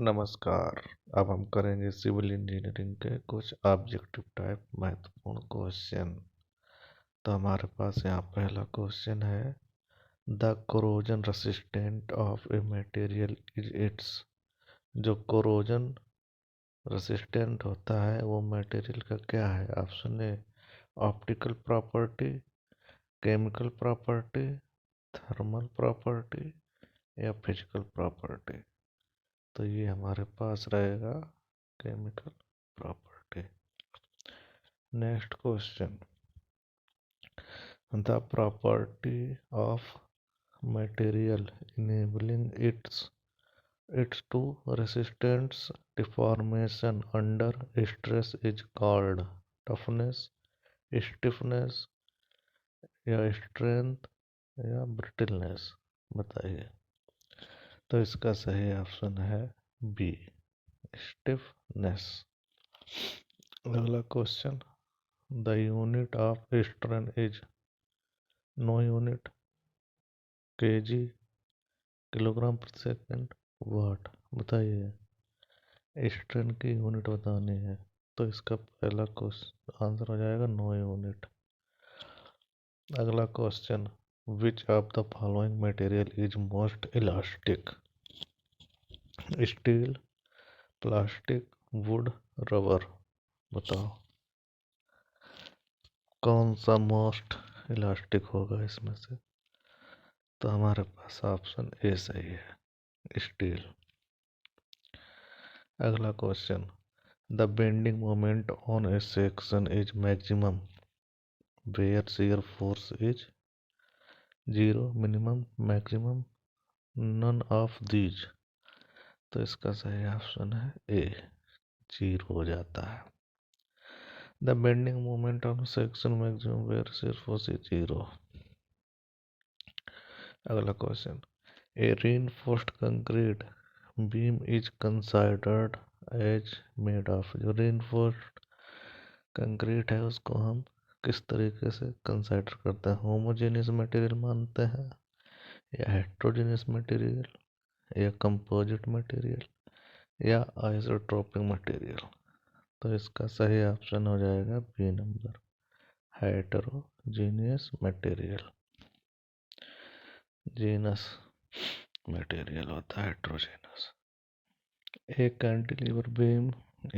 नमस्कार। अब हम करेंगे सिविल इंजीनियरिंग के कुछ ऑब्जेक्टिव टाइप महत्वपूर्ण क्वेश्चन। तो हमारे पास यहाँ पहला क्वेश्चन है, the corrosion resistant of a material is its. जो कोरोजन रेसिस्टेंट होता है वो मटेरियल का क्या है? Option A optical property, chemical property, thermal property या फिजिकल प्रॉपर्टी। तो ये हमारे पास रहेगा chemical property. Next question, the property of material enabling its to resistance deformation under stress is called toughness, stiffness या स्ट्रेंथ या ब्रिटलनेस। बताइए। तो इसका सही ऑप्शन है बी, स्टिफनेस। अगला question, the unit of strain is, no unit, KG, kilogram प्रति second, watt. बताइए। स्ट्रेन की यूनिट बतानी है तो इसका पहला क्वेश्चन आंसर हो जाएगा नो यूनिट। अगला question, which of the following material is most elastic? Steel, plastic, would, rubber. बताओ कौन सा मोस्ट इलास्टिक होगा इसमें से? तो हमारे पास ऑप्शन ए सही है, स्टील। अगला question, the bending moment on a section is maximum where shear force is zero, minimum, maximum, none of these. तो इसका सही ऑप्शन है ए, जीरो हो जाता है। The bending moment on section maximum where shear force is zero. अगला question, a reinforced concrete beam is considered as made of। जो reinforced concrete है उसको हम किस तरीके से कंसिडर करते हैं? होमोजेनियस मटेरियल मानते हैं या हेट्रोजेनियस मटेरियल या कंपोजिट मटेरियल या आइसोट्रोपिक मटेरियल। तो इसका सही ऑप्शन हो जाएगा बी नंबर, हेट्रोजेनियस मटेरियल। जीनस मटेरियल होता है heterogeneous. A cantilever beam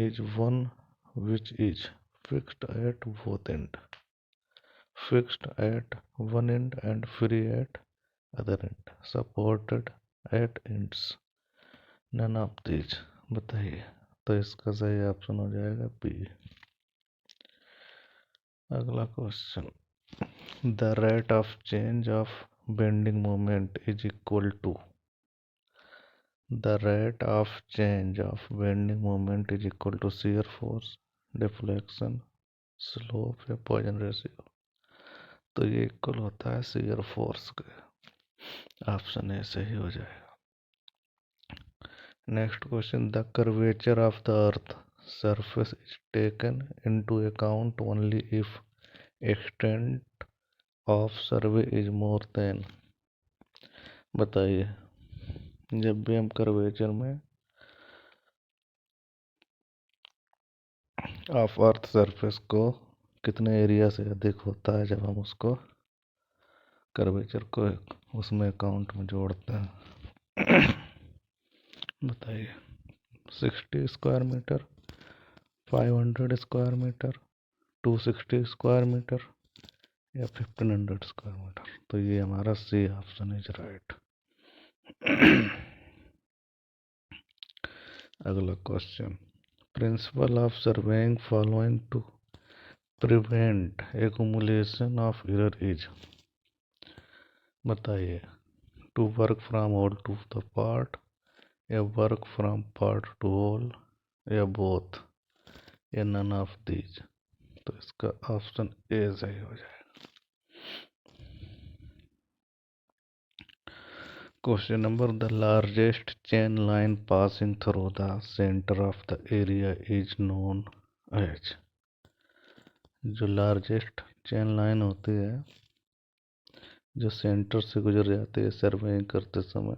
is one which is fixed at both end, fixed at one end and free at other end, supported at ends, none of these। बताइए। तो इसका सही option हो जाएगा B. अगला question, the rate of change of bending moment is equal to. The rate of change of bending moment is equal to shear force, deflection, slope या Poisson ratio। तो ये इक्वल होता है shear force के। Option A सही हो जाएगा। Next question, the curvature of the earth surface is taken into account only if extent of survey is more than। बताइए। जब भी हम कर्वेचर में ऑफ अर्थ सरफेस को कितने एरिया से अधिक होता है जब हम उसको कर्वेचर को उसमें अकाउंट में जोड़ते हैं। बताइए। 60 square meter, 500 square meter, 260 square meter या 1500 स्क्वायर मीटर। तो ये हमारा सी ऑप्शन इज राइट। अगला question, principle of surveying following to prevent accumulation of error is. बताइए। To work from whole to the part या work from part to whole या both या none of these. तो इसका option A सही हो जाएगा। Question number, the largest chain line passing through the centre of the area is known as. जो largest chain line होती है जो सेंटर से गुजर जाती है सर्वेइंग करते समय,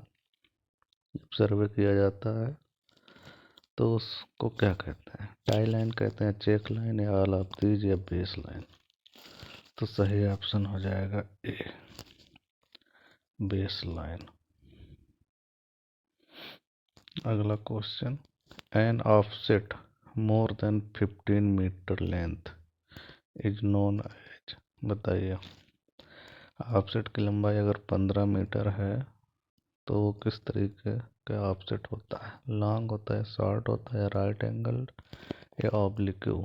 जब सर्वे किया जाता है तो उसको क्या कहते हैं? टाई लाइन कहते हैं, चेक लाइन, या ऑल ऑफ दीज, या बेस लाइन? तो सही ऑप्शन हो जाएगा ए, बेस लाइन। अगला question, an offset more than 15 metre length is known as. बताइए, ऑफसेट की लंबाई अगर 15 मीटर है तो वो किस तरीके का ऑफसेट होता है? लॉन्ग होता है, शॉर्ट होता है, राइट एंगल, या ऑब्लिक्यू?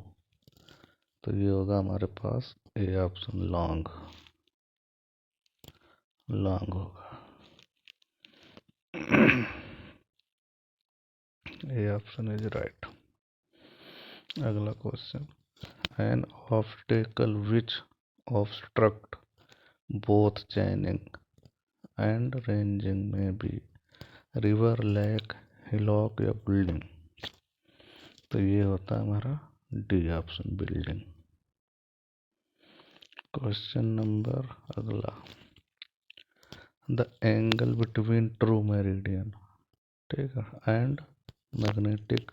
तो ये होगा हमारे पास ए ऑप्शन, लॉन्ग। लॉन्ग होगा। A option is right. अगला question, an obstacle which obstruct both chaining and ranging में बी रिवर, लेक, हिलॉक, या बिल्डिंग? तो ये होता है हमारा D option, building. Question number अगला, the angle between true meridian, ठीक है, and magnetic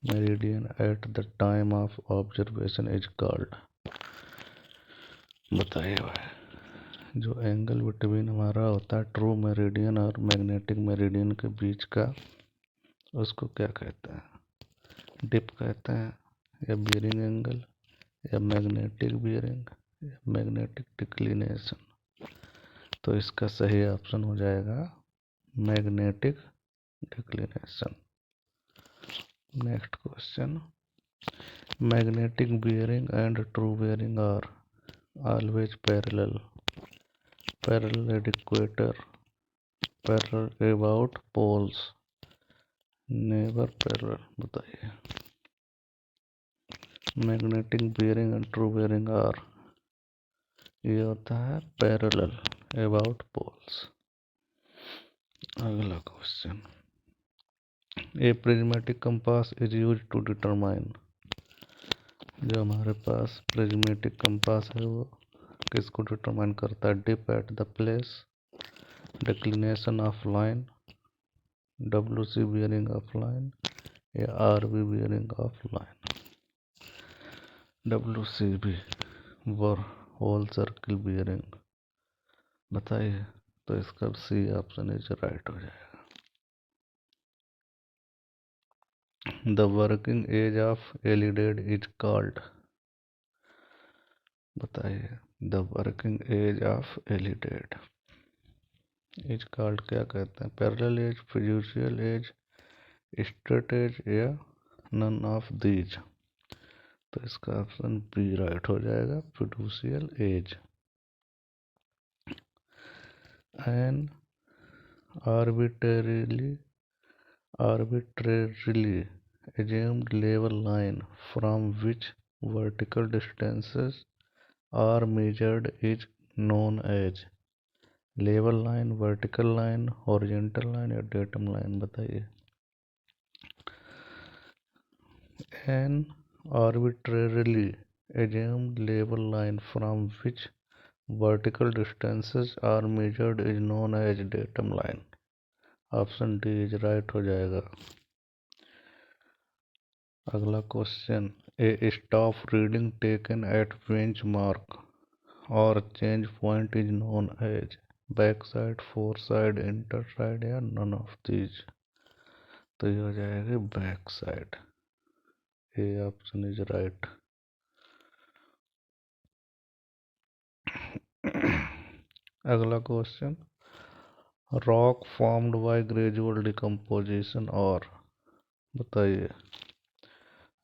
meridian at the time of observation is called. बताइए भाई, जो एंगल बिटवीन हमारा होता है ट्रू मेरिडियन और मैग्नेटिक मेरिडियन के बीच का, उसको क्या कहते हैं? डिप कहते हैं, या बियरिंग एंगल, या मैग्नेटिक बियरिंग, या मैग्नेटिक डिक्लिनेशन? तो इसका सही ऑप्शन हो जाएगा magnetic declination. Next question, magnetic bearing and true bearing are always parallel, parallel at equator, parallel about poles, neither parallel? बताइए, magnetic bearing and true bearing are, ये होता है पैरेलल अबाउट पोल्स। अगला question, a prismatic compass is use to determine. जो हमारे पास prismatic compass है वो किसको डिटरमाइन करता है? Dip at the place, declination of line, WC bearing of line, या RV bearing of line? WCB, or whole circle bearing. बताइए, तो इसका सी ऑप्शन इज राइट हो जाएगा। The working edge of alidade is called. बताइए, the working edge of alidade is called क्या कहते हैं? Parallel edge, fiducial edge, straight edge, या नन ऑफ दीज? तो इसका ऑप्शन बी राइट हो जाएगा, fiducial as. An arbitrarily assumed level line from which vertical distances are measured is known as level line, vertical line, horizontal line, या datum line? बताइए, an arbitrarily assumed level line from which vertical distances are measured is known as datum line। Option D is right हो जाएगा। अगला question, a staff reading taken at bench mark और change point is known as back sight, fore sight, inter sight, या none of these? तो ये हो जाएगा back sight. A option is right. अगला question, rock formed by gradual decomposition और? बताइए,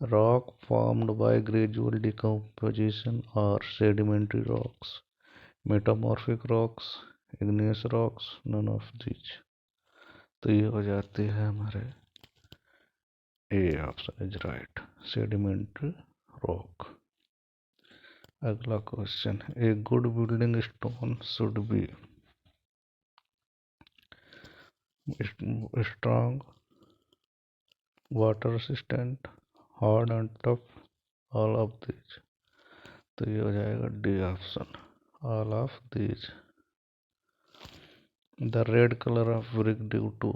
rock formed by gradual decomposition और sedimentary rocks, metamorphic rocks, igneous rocks, none of these? तो ये हो जाती है हमारे A option is right, sedimentary rock. अगला question, a good building stone should be strong, water resistant, hard and tough, all of these? तो ये हो जाएगा D option, all of these. The red colour of brick due to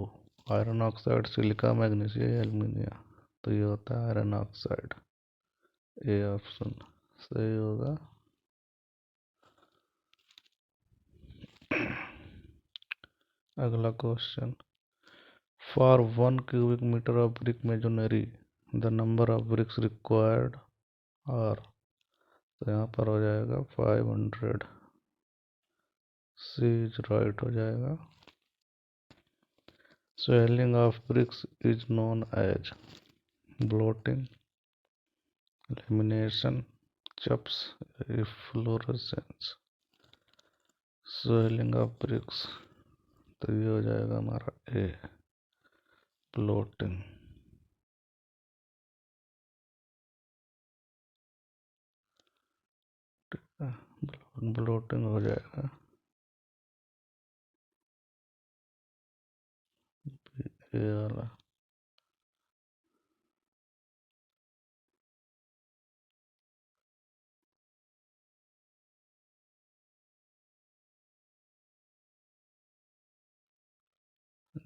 iron oxide, silica, magnesia, या alumina? तो ये होता है iron oxide. A option सही होगा। अगला question, for 1 cubic meter of brick masonry the number of BRICS required और, तो यहाँ पर हो जाएगा 500। सी इज राइट हो जाएगा। Swelling of bricks is known as bloating, lamination, chips, efflorescence. Swelling of bricks, तो ये हो जाएगा हमारा ए, ब्लोटिंग। ब्लोटिंग हो जाएगा ये वाला।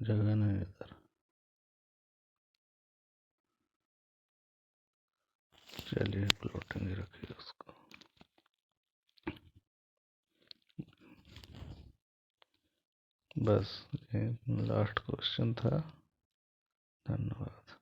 जगह नहीं इधर, चलिए ब्लोटिंग ही रखिए उसको। बस ये लास्ट क्वेश्चन था। धन्यवाद।